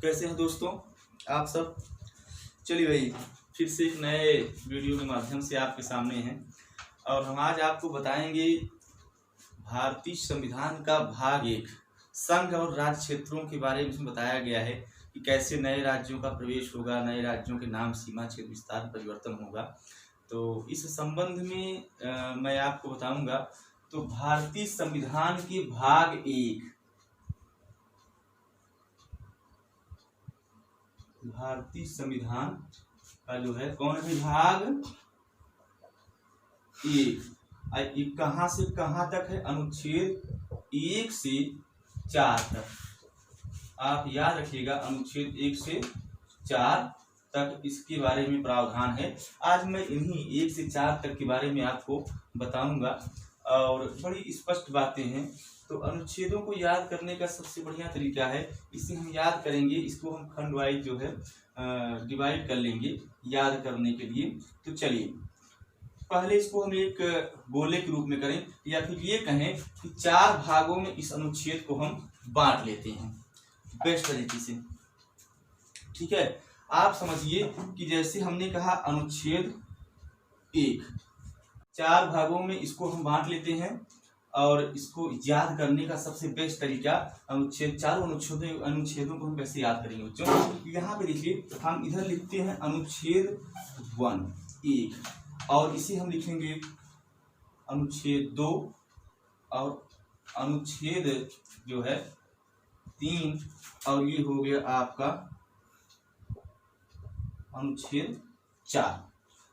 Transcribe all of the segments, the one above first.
कैसे हैं दोस्तों आप सब। चलिए भाई, फिर से एक नए वीडियो के माध्यम से आपके सामने हैं और हम आज आपको बताएंगे भारतीय संविधान का भाग 1 संघ और राज्य क्षेत्रों के बारे में। इसमें बताया गया है कि कैसे नए राज्यों का प्रवेश होगा, नए राज्यों के नाम, सीमा, क्षेत्र विस्तार परिवर्तन होगा। तो इस संबंध में मैं आपको बताऊंगा। तो भारतीय संविधान के भाग 1, भारतीय संविधान का जो है कौन है भाग 1, कहाँ से कहाँ तक है, अनुच्छेद 1 से 4 तक। आप याद रखिएगा, अनुच्छेद 1 से 4 तक इसके बारे में प्रावधान है। आज मैं इन्हीं 1 से 4 तक के बारे में आपको बताऊंगा और बड़ी स्पष्ट बातें हैं। तो अनुच्छेदों को याद करने का सबसे बढ़िया तरीका है, इसे हम याद करेंगे, इसको हम खंड वाइज जो है डिवाइड कर लेंगे याद करने के लिए। तो चलिए पहले इसको हम एक गोले के रूप में करें, या फिर ये कहें कि 4 भागों में इस अनुच्छेद को हम बांट लेते हैं बेस्ट तरीके से। ठीक है, आप समझिए कि जैसे हमने कहा अनुच्छेद 1, 4 भागों में इसको हम बांट लेते हैं और इसको याद करने का सबसे बेस्ट तरीका अनुच्छेद, चारों अनुच्छेदों को हम कैसे याद करेंगे बच्चों। यहाँ पे देखिए, हम इधर लिखते हैं अनुच्छेद 1 और इसे हम लिखेंगे अनुच्छेद 2 और अनुच्छेद जो है 3 और ये हो गया आपका अनुच्छेद 4।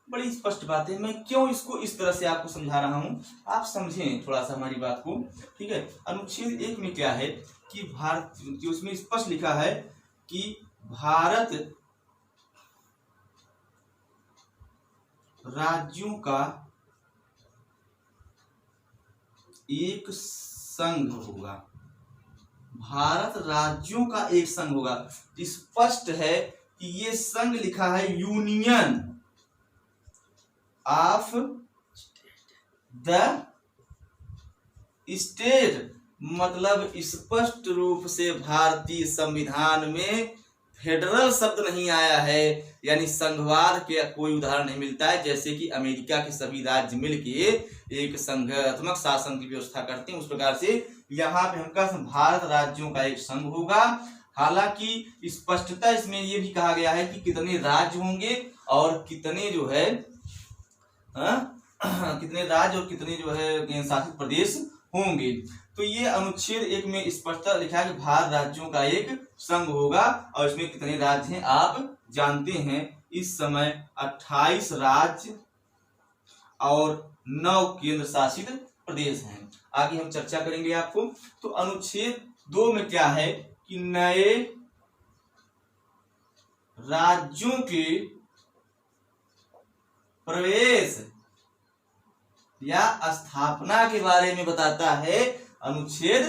बड़ी स्पष्ट बात है। मैं क्यों इसको इस तरह से आपको समझा रहा हूं, आप समझें थोड़ा सा हमारी बात को। ठीक है, अनुच्छेद 1 में क्या है कि भारत, जो उसमें स्पष्ट लिखा है कि भारत राज्यों का एक संघ होगा। भारत राज्यों का एक संघ होगा। स्पष्ट है कि ये संघ लिखा है यूनियन ऑफ द स्टेट, मतलब स्पष्ट रूप से भारतीय संविधान में फेडरल शब्द नहीं आया है, यानी संघवाद के कोई उदाहरण नहीं मिलता है। जैसे कि अमेरिका के सभी राज्य मिलके एक संघात्मक शासन की व्यवस्था करते हैं, उस प्रकार से यहाँ पे हम भारत राज्यों का एक संघ होगा। हालांकि स्पष्टता इसमें यह भी कहा गया है कि कितने राज्य होंगे और कितने जो है कितने राज्य और कितने जो है शासित प्रदेश होंगे। तो ये अनुच्छेद 1 में स्पष्टता लिखा है कि भारत राज्यों का एक संघ होगा और इसमें कितने राज्य हैं आप जानते हैं। इस समय 28 राज्य और 9 केंद्र शासित प्रदेश हैं। आगे हम चर्चा करेंगे आपको। तो अनुच्छेद 2 में क्या है कि नए राज्यों के प्रवेश या स्थापना के बारे में बताता है अनुच्छेद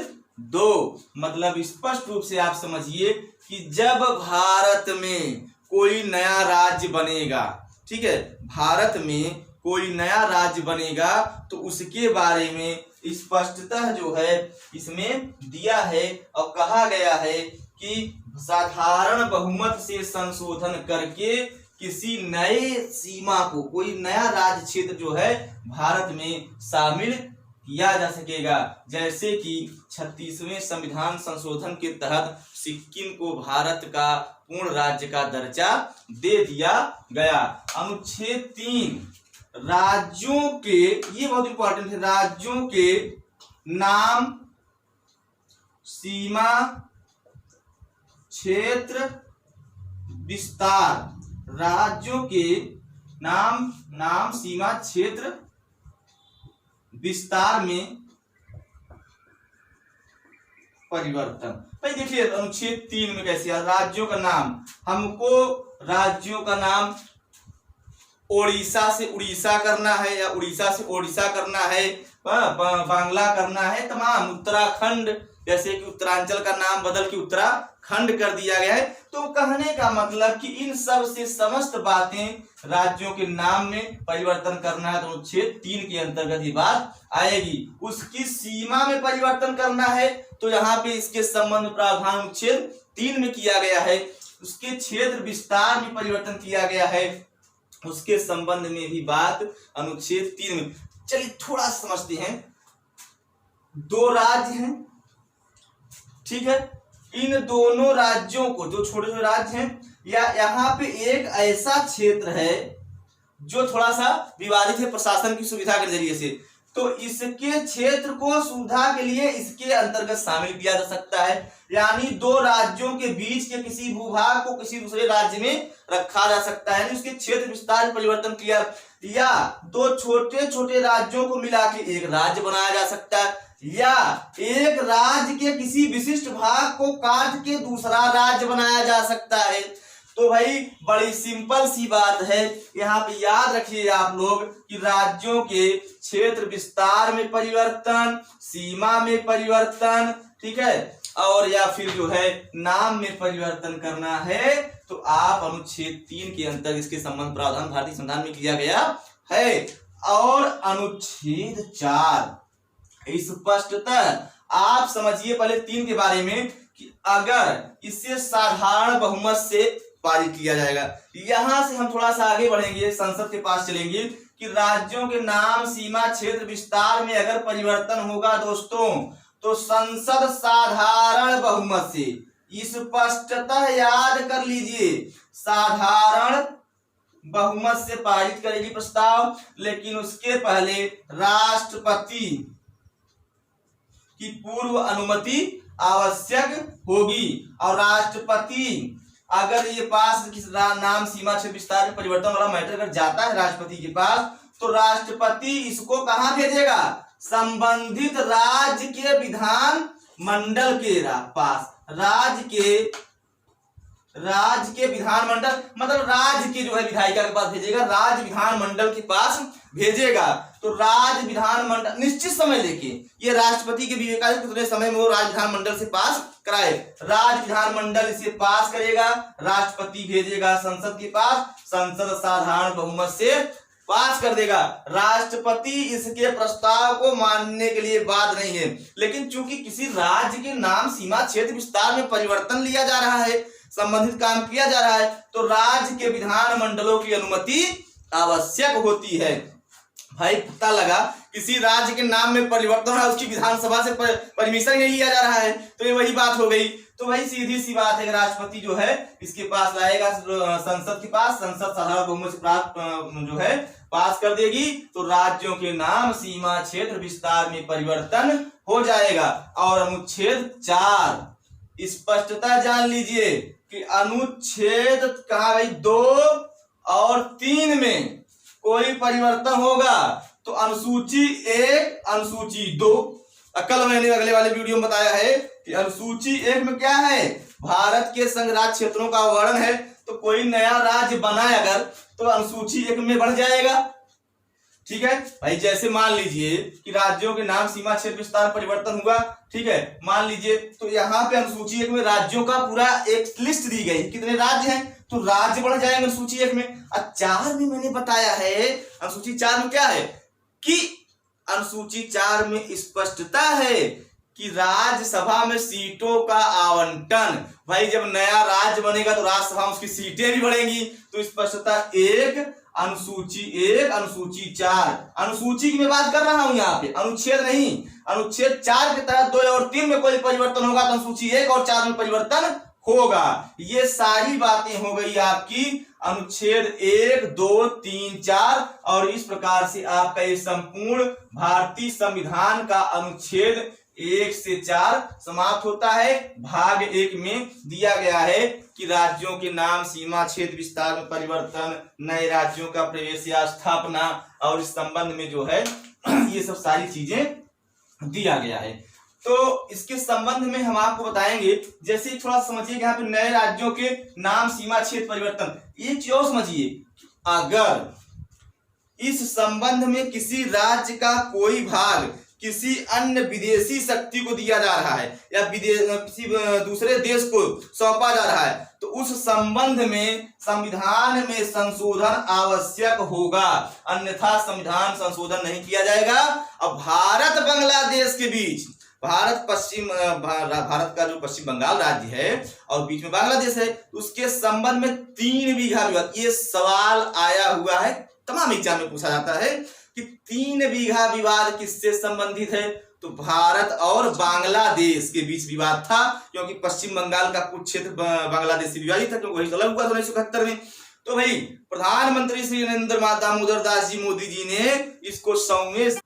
2। मतलब स्पष्ट रूप से आप समझिए कि जब भारत में कोई नया राज्य बनेगा, ठीक है, भारत में कोई नया राज्य बनेगा तो उसके बारे में स्पष्टतः जो है इसमें दिया है और कहा गया है कि साधारण बहुमत से संशोधन करके किसी नए सीमा को, कोई नया राज्य क्षेत्र जो है भारत में शामिल किया जा सकेगा। जैसे कि 36वें संविधान संशोधन के तहत सिक्किम को भारत का पूर्ण राज्य का दर्जा दे दिया गया। अनुच्छेद 3, राज्यों के, ये बहुत इंपॉर्टेंट है, राज्यों के नाम, सीमा, क्षेत्र विस्तार, राज्यों के नाम, सीमा, क्षेत्र विस्तार में परिवर्तन। भाई देखिए अनुच्छेद 3 में कैसे है, राज्यों का नाम, हमको राज्यों का नाम ओडिशा से उड़ीसा करना है या उड़ीसा से ओडिशा करना है, बांग्ला करना है, तमाम उत्तराखंड, जैसे कि उत्तरांचल का नाम बदल के उत्तराखंड कर दिया गया है। तो कहने का मतलब कि इन सब से समस्त बातें राज्यों के नाम में परिवर्तन करना है तो अनुच्छेद 3 के अंतर्गत ये बात आएगी। उसकी सीमा में परिवर्तन करना है तो यहाँ पे इसके संबंध प्रावधान अनुच्छेद 3 में किया गया है, उसके क्षेत्र विस्तार में परिवर्तन किया गया है, उसके संबंध में भी बात अनुच्छेद 3 में। चलिए थोड़ा समझते हैं। 2 राज्य हैं, ठीक है, इन दोनों राज्यों को, जो छोटे छोटे राज्य हैं, या यहाँ पे एक ऐसा क्षेत्र है जो थोड़ा सा विवादित है प्रशासन की सुविधा के जरिए से, तो इसके क्षेत्र को सुविधा के लिए इसके अंतर्गत शामिल किया जा सकता है। यानी 2 राज्यों के बीच के किसी भूभाग को किसी दूसरे राज्य में रखा जा सकता है, उसके क्षेत्र विस्तार में परिवर्तन किया, या 2 छोटे छोटे राज्यों को मिला के एक राज्य बनाया जा सकता है, या एक राज्य के किसी विशिष्ट भाग को काट के दूसरा राज्य बनाया जा सकता है। तो भाई बड़ी सिंपल सी बात है, यहाँ पे याद रखिए आप लोग कि राज्यों के क्षेत्र विस्तार में परिवर्तन, सीमा में परिवर्तन, ठीक है, और या फिर जो है नाम में परिवर्तन करना है तो आप अनुच्छेद 3 के अंतर्गत इसके संबंध प्रावधान भारतीय संविधान में किया गया है। और अनुच्छेद 4 स्पष्टतः आप समझिए पहले 3 के बारे में कि अगर इसे साधारण बहुमत से पारित किया जाएगा। यहां से हम थोड़ा सा आगे बढ़ेंगे, संसद के पास चलेंगे कि राज्यों के नाम, सीमा, क्षेत्र विस्तार में अगर परिवर्तन होगा दोस्तों तो संसद साधारण बहुमत से, स्पष्टतः याद कर लीजिए, साधारण बहुमत से पारित करेगी प्रस्ताव। लेकिन उसके पहले राष्ट्रपति की पूर्व अनुमति आवश्यक होगी, और राष्ट्रपति अगर ये पास किस नाम, सीमा, क्षेत्र विस्तार में परिवर्तन वाला मैटर अगर जाता है राष्ट्रपति के पास, तो राष्ट्रपति इसको कहां भेजेगा? संबंधित राज्य के विधान मंडल के पास। राज्य के विधान मंडल मतलब राज्य के जो है विधायिका के पास भेजेगा, राज्य विधान मंडल के पास भेजेगा। तो राज्य विधान मंडल निश्चित समय लेके, ये राष्ट्रपति के विवेकाधीन कितने समय में वो राज्य विधान मंडल से पास कराए, राज्य विधान मंडल इसे पास करेगा, राष्ट्रपति भेजेगा संसद के पास, संसद साधारण बहुमत से पास कर देगा। राष्ट्रपति इसके प्रस्ताव को मानने के लिए बाध्य नहीं है, लेकिन चूंकि किसी राज्य के नाम, सीमा, क्षेत्र विस्तार में परिवर्तन लिया जा रहा है, संबंधित काम किया जा रहा है, तो राज्य के विधान मंडलों की अनुमति आवश्यक होती है। भाई पता लगा किसी राज्य के नाम में परिवर्तन है, उसकी विधानसभा से परमिशन नहीं लिया जा रहा है, तो ये वही बात हो गई। तो भाई सीधी सी बात है कि राष्ट्रपति जो है इसके पास लाएगा संसद के पास, संसद साधारण बहुमत से प्राप्त जो है पास कर देगी, तो राज्यों के नाम, सीमा, क्षेत्र विस्तार में परिवर्तन हो जाएगा। और अनुच्छेद 4 स्पष्टता जान लीजिए कि अनुच्छेद कहा भाई 2 और 3 में कोई परिवर्तन होगा तो अनुसूची 1, अनुसूची 2, कल मैंने अगले वाले वीडियो में बताया है कि अनुसूची 1 में क्या है, भारत के संघ राज्य क्षेत्रों का वर्णन है। तो कोई नया राज्य बना अगर तो अनुसूची 1 में बढ़ जाएगा, ठीक है भाई। जैसे मान लीजिए कि राज्यों के नाम, सीमा, क्षेत्र विस्तार परिवर्तन हुआ, ठीक है, मान लीजिए तो यहाँ पे अनुसूची 1 में राज्यों का पूरा एक लिस्ट दी गई, कितने राज्य हैं, तो राज्य बढ़ जाएंगे अनुसूची 1 में। और 4 में मैंने बताया है, अनुसूची 4 में क्या है कि अनुसूची 4 में स्पष्टता है कि राज्यसभा में सीटों का आवंटन, भाई जब नया राज्य बनेगा तो राज्यसभा में उसकी सीटें भी बढ़ेंगी। तो स्पष्टता 1, अनुसूची 1, अनुसूची 4, अनुसूची की मैं बात कर रहा हूं यहाँ पे, अनुच्छेद नहीं। अनुच्छेद 4 के तहत 2 और 3 में कोई परिवर्तन होगा तो अनुसूची 1 और 4 में परिवर्तन होगा। ये सारी बातें हो गई आपकी अनुच्छेद 1, 2, 3, 4, और इस प्रकार से आपका ये संपूर्ण भारतीय संविधान का अनुच्छेद 1 से 4 समाप्त होता है। भाग 1 में दिया गया है कि राज्यों के नाम, सीमा, क्षेत्र विस्तार में परिवर्तन, नए राज्यों का प्रवेश या स्थापना, और इस संबंध में जो है ये सब सारी चीजें दिया गया है। तो इसके संबंध में हम आपको बताएंगे, जैसे थोड़ा समझिए यहाँ पे नए राज्यों के नाम, सीमा, क्षेत्र परिवर्तन, ये क्यों समझिए, अगर इस संबंध में किसी राज्य का कोई भाग किसी अन्य विदेशी शक्ति को दिया जा रहा है या किसी दूसरे देश को सौंपा जा रहा है, तो उस संबंध में संविधान में संशोधन आवश्यक होगा, अन्यथा संविधान संशोधन नहीं किया जाएगा। अब भारत बांग्लादेश के बीच भारत का जो पश्चिम बंगाल राज्य है और बीच में बांग्लादेश है, उसके संबंध में 3 बीघा विवाद, ये सवाल आया हुआ है, तमाम एग्जाम में पूछा जाता है कि 3 बीघा विवाद किससे संबंधित है। तो भारत और बांग्लादेश के बीच विवाद था, क्योंकि पश्चिम बंगाल का कुछ क्षेत्र बांग्लादेश से विभाजित था, क्योंकि वही अलग हुआ था 1971 में। तो भाई प्रधानमंत्री श्री नरेंद्र दामोदर दास जी मोदी जी ने इसको 100वें।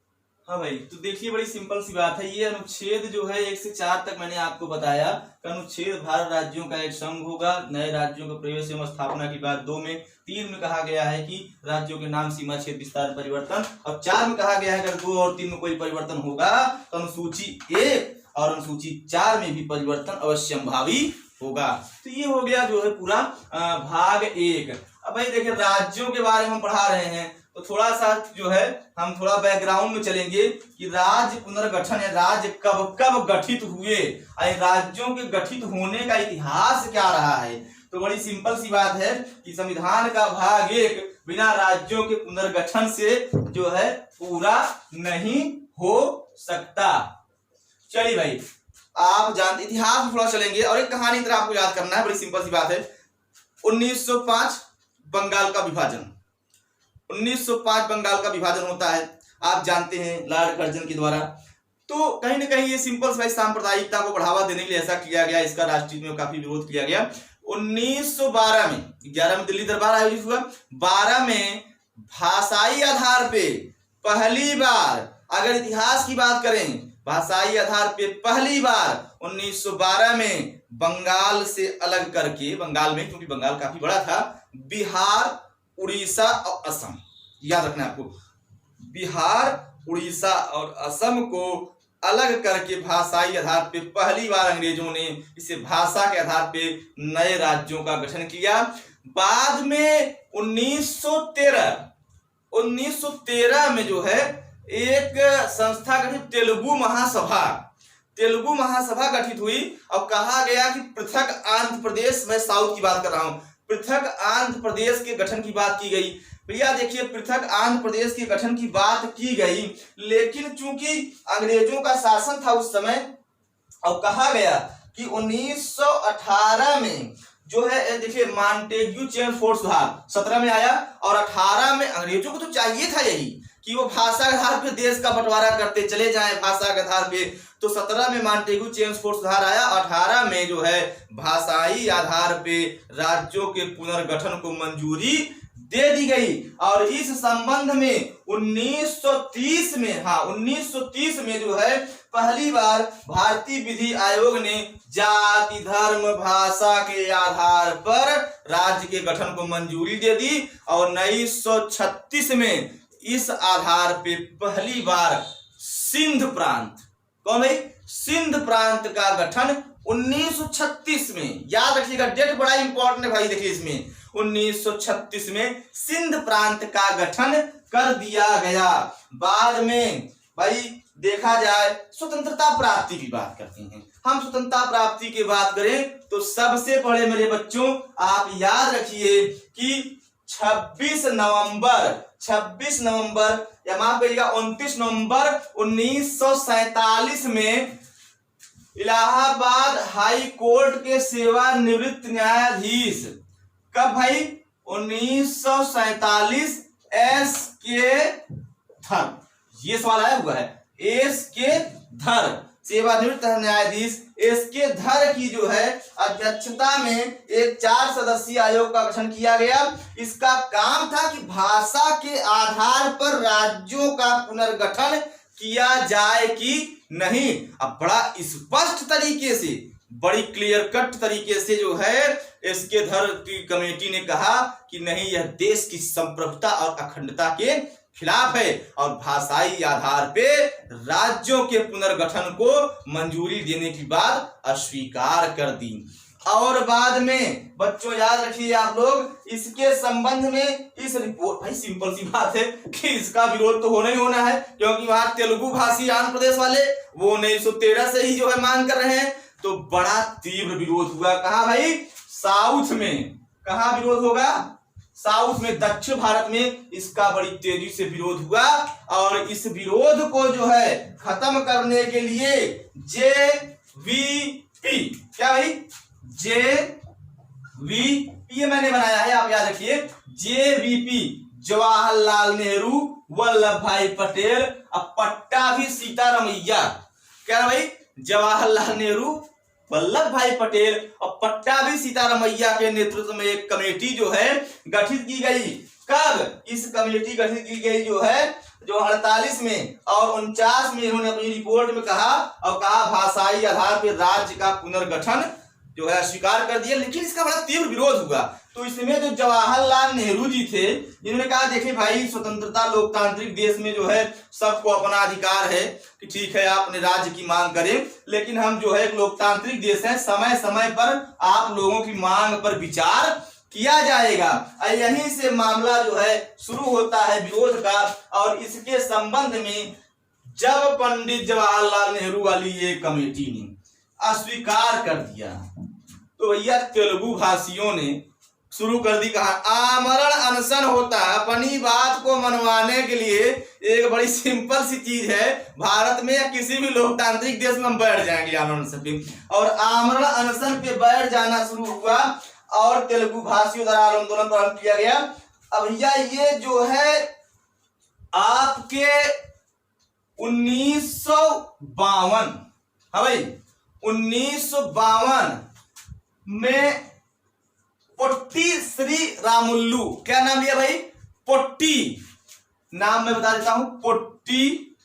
हाँ भाई, तो देखिए बड़ी सिंपल सी बात है, ये अनुच्छेद जो है 1 से 4 तक मैंने आपको बताया कि अनुच्छेद भारत राज्यों का एक संघ होगा, नए राज्यों के प्रवेश एवं स्थापना की बात 2 में, 3 में कहा गया है कि राज्यों के नाम, सीमा, क्षेत्र, विस्तार, परिवर्तन, और 4 में कहा गया है अगर 2 और 3 में कोई परिवर्तन होगा तो अनुसूची 1 और अनुसूची 4 में भी परिवर्तन अवश्यंभावी होगा। तो ये हो गया जो है पूरा भाग 1। अब भाई देखिए राज्यों के बारे में हम पढ़ा रहे हैं, तो थोड़ा सा जो है हम थोड़ा बैकग्राउंड में चलेंगे कि राज्य पुनर्गठन या राज्य कब कब गठित हुए, राज्यों के गठित होने का इतिहास क्या रहा है। तो बड़ी सिंपल सी बात है कि संविधान का भाग 1 बिना राज्यों के पुनर्गठन से जो है पूरा नहीं हो सकता। चलिए भाई, आप जानते इतिहास में थोड़ा चलेंगे और एक कहानी तरह आपको याद करना है, बड़ी सिंपल सी बात है। 1905 बंगाल का विभाजन, 1905 बंगाल का विभाजन होता है, आप जानते हैं लॉर्ड कर्जन के द्वारा। तो कहीं ना कहीं ये सिंपल सी सांप्रदायिकता को बढ़ावा देने के लिए ऐसा किया गया, इसका राष्ट्रीय में काफी विरोध किया गया। 1912 में 11 में दिल्ली दरबार आयोजित हुआ, 12 में भाषाई आधार पे पहली बार, अगर इतिहास की बात करें भाषाई आधार पे पहली बार 1912 में बंगाल से अलग करके, बंगाल में क्योंकि बंगाल काफी बड़ा था, बिहार, उड़ीसा और असम, याद रखना आपको, बिहार, उड़ीसा और असम को अलग करके भाषाई आधार पे पहली बार अंग्रेजों ने इसे भाषा के आधार पे नए राज्यों का गठन किया। बाद में 1913 में जो है एक संस्था गठित, तेलुगु महासभा गठित हुई और कहा गया कि पृथक आंध्र प्रदेश, मैं साउथ की बात कर रहा हूं, पृथक आंध्र प्रदेश के गठन की बात की गई। भैया देखिए पृथक आंध्र प्रदेश के गठन की बात की गई, लेकिन चूंकि अंग्रेजों का शासन था उस समय और कहा गया कि 1918 में जो है देखिए मॉन्टेग्यू चेम्स फोर्ट सुधार 17 में आया और 18 में अंग्रेजों को तो चाहिए था यही कि वो भाषा के आधार पे देश का बंटवारा करते चले जाएं भाषा के आधार पे। तो 17 में मॉन्टेग्यू चेम्स फोर्ट सुधार आया, 18 में जो है भाषाई आधार पे राज्यों के पुनर्गठन को मंजूरी दे दी गई। और इस संबंध में 1930 में जो है पहली बार भारतीय विधि आयोग ने जाति, धर्म, भाषा के आधार पर राज्य के गठन को मंजूरी दे दी और 1936 में इस आधार पे पहली बार सिंध प्रांत, कौन भाई, सिंध प्रांत का गठन 1936 में, याद रखिएगा डेट बड़ा इंपॉर्टेंट है भाई, देखिए इसमें 1936 में सिंध प्रांत का गठन कर दिया गया। बाद में भाई देखा जाए स्वतंत्रता प्राप्ति की बात करते हैं, हम स्वतंत्रता प्राप्ति की बात करें तो सबसे पहले मेरे बच्चों आप याद रखिए कि 26 नवंबर या माफ करिएगा 29 नवंबर 1947 में इलाहाबाद हाई कोर्ट के सेवानिवृत्त न्यायाधीश, कब भाई 1947, एस के धर, ये सवाल आया हुआ है, एस के धर सेवानिवृत्त न्यायाधीश एस के धर की जो है अध्यक्षता में एक 4 सदस्यीय आयोग का गठन किया गया। इसका काम था कि भाषा के आधार पर राज्यों का पुनर्गठन किया जाए कि नहीं। अब बड़ा स्पष्ट तरीके से, बड़ी क्लियर कट तरीके से जो है इसके धर की कमेटी ने कहा कि नहीं, यह देश की संप्रभुता और अखंडता के खिलाफ है और भाषाई आधार पे राज्यों के पुनर्गठन को मंजूरी देने की बात अस्वीकार कर दी। और बाद में बच्चों याद रखिए आप लोग, इसके संबंध में इस रिपोर्ट, भाई सिंपल सी बात है कि इसका विरोध तो होना ही होना है, क्योंकि वहां तेलुगु भाषी आंध्र प्रदेश वाले वो 1913 से ही जो है मांग कर रहे हैं। तो बड़ा तीव्र विरोध हुआ, कहा भाई, साउथ में। कहा विरोध होगा? साउथ में, दक्षिण भारत में इसका बड़ी तेजी से विरोध हुआ और इस विरोध को जो है खत्म करने के लिए JVP, क्या भाई, JVP मैंने बनाया है, आप याद रखिए, JVP, जवाहरलाल नेहरू वल्लभ भाई पटेल और पट्टाभी सीतारमैया, क्या ना भाई, जवाहरलाल नेहरू वल्लभ भाई पटेल और पट्टाभी सीतारमैया के नेतृत्व में एक कमेटी जो है गठित की गई। कब इस कमेटी गठित की गई जो है, जो 48 में और 49 में इन्होंने अपनी रिपोर्ट में कहा और कहा भाषाई आधार पर राज्य का पुनर्गठन जो है स्वीकार कर दिया, लेकिन इसका बड़ा तीव्र विरोध हुआ। तो इसमें जो जवाहरलाल नेहरू जी थे, इन्होंने कहा देखिए भाई, स्वतंत्रता लोकतांत्रिक देश में जो है सबको अपना अधिकार है कि ठीक है आप अपने राज्य की मांग करें, लेकिन हम जो है एक लोकतांत्रिक देश है, समय समय पर आप लोगों की मांग पर विचार किया जाएगा। यहीं से मामला जो है शुरू होता है विरोध का। और इसके संबंध में जब पंडित जवाहरलाल नेहरू वाली ये कमेटी ने अस्वीकार कर दिया तो भैया तेलुगु भाषियों ने शुरू कर दी, कहा आमरण अनशन होता है। अपनी बात को मनवाने के लिए एक बड़ी सिंपल सी चीज है, भारत में या किसी भी लोकतांत्रिक देश में हम बैठ जाएंगे आमरण अनशन पे, और आमरण अनशन पे बैठ जाना शुरू हुआ और तेलुगु भाषियों द्वारा आंदोलन प्रारंभ किया गया। अब भैया ये जो है आपके 1952, हाँ भाई 1952 में पोट्टी श्री रामुल्लू, क्या नाम लिया भाई, पोट्टी, नाम मैं बता देता हूं, पोट्टी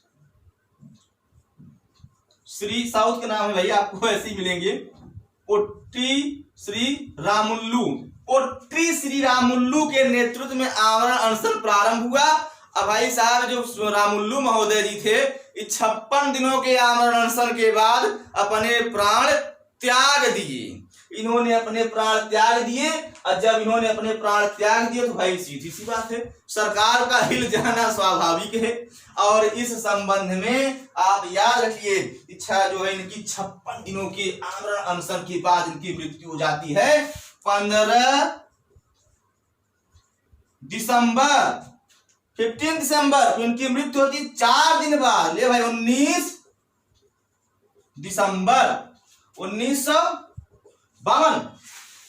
श्री, साउथ के नाम है भाई, आपको ऐसे ही मिलेंगे, पोट्टी श्री रामुल्लू, पोट्टी श्री रामुल्लू के नेतृत्व में आमरण अनशन प्रारंभ हुआ। अब भाई साहब जो रामुल्लू महोदय जी थे, 56 दिनों के आमरण अनशन के बाद अपने प्राण त्याग दिए। इन्होंने अपने प्राण त्याग दिए और जब इन्होंने अपने प्राण त्याग दिए तो भाई सीधी सी बात है, सरकार का हिल जाना स्वाभाविक है। और इस संबंध में आप याद रखिए, इच्छा जो है इनकी 56 दिनों के आमरण अनशन के बाद इनकी मृत्यु हो जाती है 15 दिसंबर, 15 दिसंबर तो इनकी मृत्यु होती 4 दिन बाद, ले भाई 19 दिसंबर 1952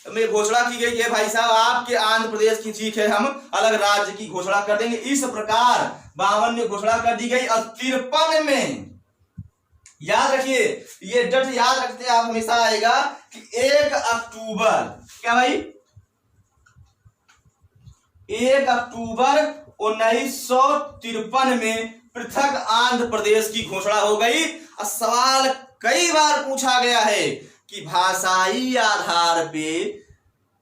में घोषणा की गई है भाई साहब आपके आंध्र प्रदेश की ठीक है, हम अलग राज्य की घोषणा कर देंगे। इस प्रकार 52 में घोषणा कर दी गई और 53 में, याद रखिए ये डेट याद रखते हैं आप हमेशा, आएगा कि 1 अक्टूबर, क्या भाई 1 अक्टूबर 1953 में पृथक आंध्र प्रदेश की घोषणा हो गई। और सवाल कई बार पूछा गया है कि भाषाई आधार पे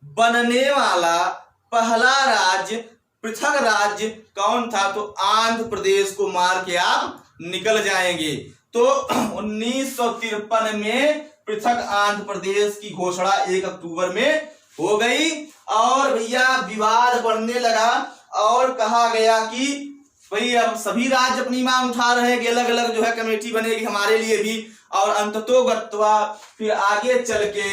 बनने वाला पहला राज्य, पृथक राज्य कौन था, तो आंध्र प्रदेश को मार के आप निकल जाएंगे। तो 1953 में पृथक आंध्र प्रदेश की घोषणा 1 अक्टूबर में हो गई। और भैया विवाद बढ़ने लगा और कहा गया कि भाई अब सभी राज्य अपनी मांग उठा रहे हैं कि अलग अलग जो है कमेटी बनेगी हमारे लिए भी। और अंततोगत्वा फिर आगे चल के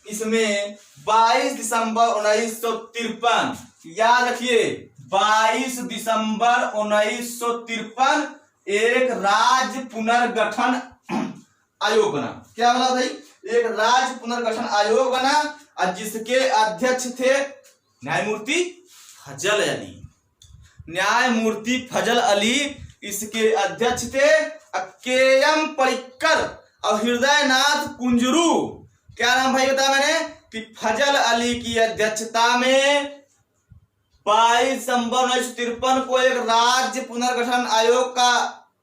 इसमें 22 दिसंबर 1953, याद रखिए 22 दिसंबर 1953 एक राज्य पुनर्गठन आयोग बना। क्या बना भाई, एक राज्य पुनर्गठन आयोग बना और जिसके अध्यक्ष थे न्यायमूर्ति फजल अली, न्यायमूर्ति फजल अली इसके अध्यक्ष थे। केएम पडिक्कर और हृदयनाथ कुंजरू, क्या नाम भाई बताया मैंने, कि फजल अली की अध्यक्षता में 22 दिसंबर 1953 को एक राज्य पुनर्गठन आयोग का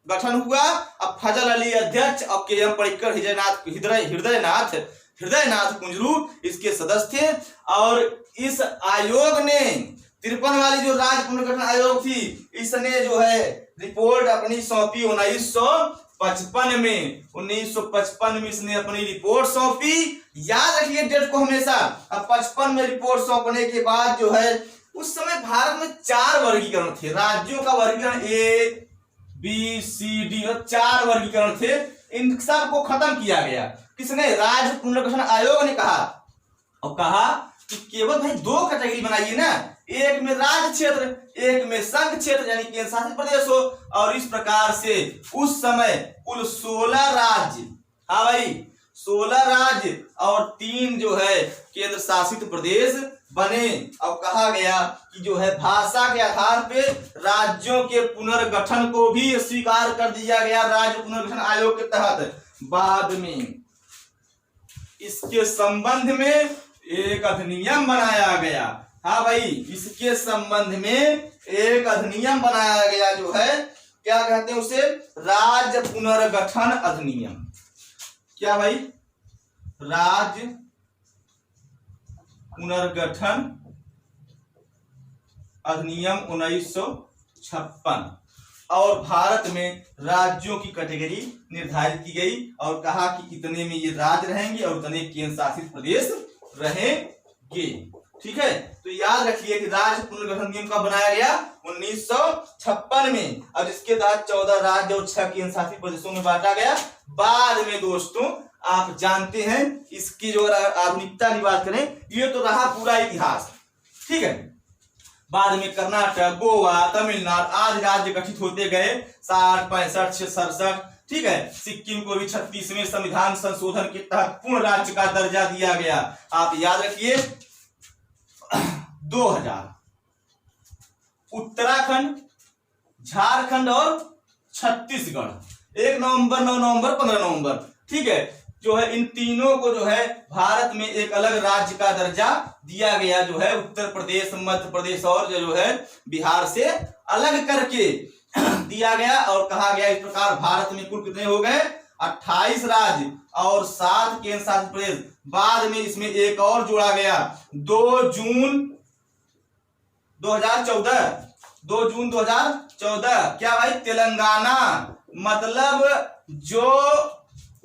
गठन हुआ। अब फजल अली अध्यक्ष और केएम पडिक्कर हृदयनाथ कुंजरू इसके सदस्य थे। और इस आयोग ने 53 वाली जो राज्य पुनर्गठन आयोग थी, इसने जो है रिपोर्ट अपनी सौंपी 1955 में। 1955 में इसने अपनी रिपोर्ट सौंपी, याद रखिए डेट को हमेशा। अब 55 में रिपोर्ट सौंपने के बाद जो है, उस समय भारत में 4 वर्गीकरण थे, राज्यों का वर्गीकरण A B C D और 4 वर्गीकरण थे। इन सब को खत्म किया गया, किसने, राज्य पुनर्गठन आयोग ने कहा। और कहा कि केवल भाई दो कैटेगरी बनाइए ना, एक में राज्य क्षेत्र, एक में संघ क्षेत्र यानी केंद्र शासित प्रदेश हो, और इस प्रकार से उस समय कुल 16 राज्य, हाँ भाई 16 राज्य और 3 जो है केंद्र शासित प्रदेश बने। और कहा गया कि जो है भाषा के आधार पे राज्यों के पुनर्गठन को भी स्वीकार कर दिया गया राज्य पुनर्गठन आयोग के तहत। बाद में इसके संबंध में एक अधिनियम बनाया गया, हाँ भाई इसके संबंध में एक अधिनियम बनाया गया जो है क्या कहते हैं उसे, राज्य पुनर्गठन अधिनियम। क्या भाई, राज्य पुनर्गठन अधिनियम 1956। और भारत में राज्यों की कैटेगरी निर्धारित की गई और कहा कि इतने में ये राज्य रहेंगे और इतने केंद्र शासित प्रदेश रहेंगे। ठीक है, तो याद रखिए कि राज्य पुनर्गठन नियम कब बनाया गया, 1956 में, और इसके तहत 14 राज्य और 6 केंद्र शासित प्रदेशों में बांटा गया। बाद में दोस्तों आप जानते हैं इसकी जो आधुनिकता की बात करें, ये तो रहा पूरा इतिहास। ठीक है, बाद में कर्नाटक, गोवा, तमिलनाडु आदि राज्य गठित होते गए 60, 65, 67। ठीक है, सिक्किम को भी 36वें संविधान संशोधन के तहत पूर्ण राज्य का दर्जा दिया गया। आप याद रखिए 2000 उत्तराखंड, झारखंड और छत्तीसगढ़ 1 नवंबर, 9 नवंबर, 15 नवंबर, ठीक है, जो है इन तीनों को जो है भारत में एक अलग राज्य का दर्जा दिया गया, जो है उत्तर प्रदेश, मध्य प्रदेश और जो है बिहार से अलग करके दिया गया। और कहा गया इस प्रकार भारत में कुल कितने हो गए, 28 राज्य और 7 केंद्र शासित प्रदेश। बाद में इसमें एक और जोड़ा गया 2 जून 2014। क्या भाई, तेलंगाना, मतलब जो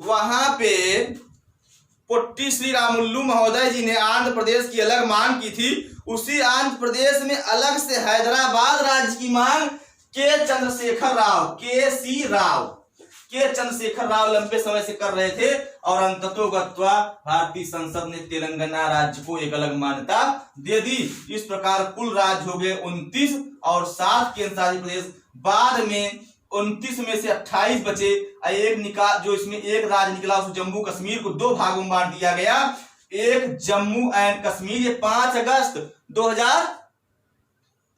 वहां पे पोट्टी श्रीरामुलु महोदय जी ने आंध्र प्रदेश की अलग मांग की थी, उसी आंध्र प्रदेश में अलग से हैदराबाद राज्य की मांग के चंद्रशेखर राव लंबे समय से कर रहे थे, और अंततोगत्वा भारतीय संसद ने तेलंगाना राज्य को एक अलग मान्यता दे दी। इस प्रकार कुल राज्य हो गए 29 और 7 केंद्र शासित प्रदेश। बाद में 29 में से 28 बचे, एक निकाल जो इसमें एक राज्य निकला उस जम्मू कश्मीर को 2 भागों में बांट दिया गया। एक जम्मू एंड कश्मीर, ये 5 अगस्त 2000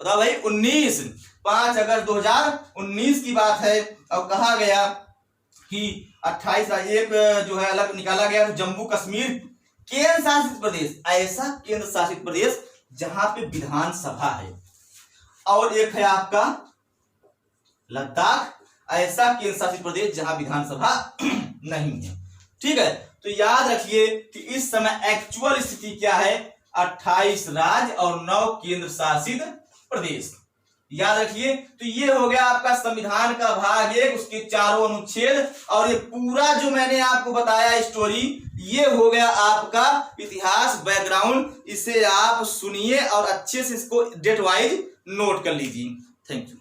बताओ भाई 19, 5 अगस्त 2019 की बात है। और कहा गया कि 28 एक जो है अलग निकाला गया, तो जम्मू कश्मीर केंद्र शासित प्रदेश, ऐसा केंद्र शासित प्रदेश जहां पे विधानसभा है, और एक है आपका लद्दाख, ऐसा केंद्र शासित प्रदेश जहां विधानसभा नहीं है। ठीक है, तो याद रखिए कि इस समय एक्चुअल स्थिति क्या है, 28 राज्य और 9 केंद्र शासित प्रदेश। याद रखिए, तो ये हो गया आपका संविधान का भाग 1, उसके 4 अनुच्छेद, और ये पूरा जो मैंने आपको बताया स्टोरी, ये हो गया आपका इतिहास बैकग्राउंड। इसे आप सुनिए और अच्छे से इसको डेट वाइज नोट कर लीजिए। Thank you.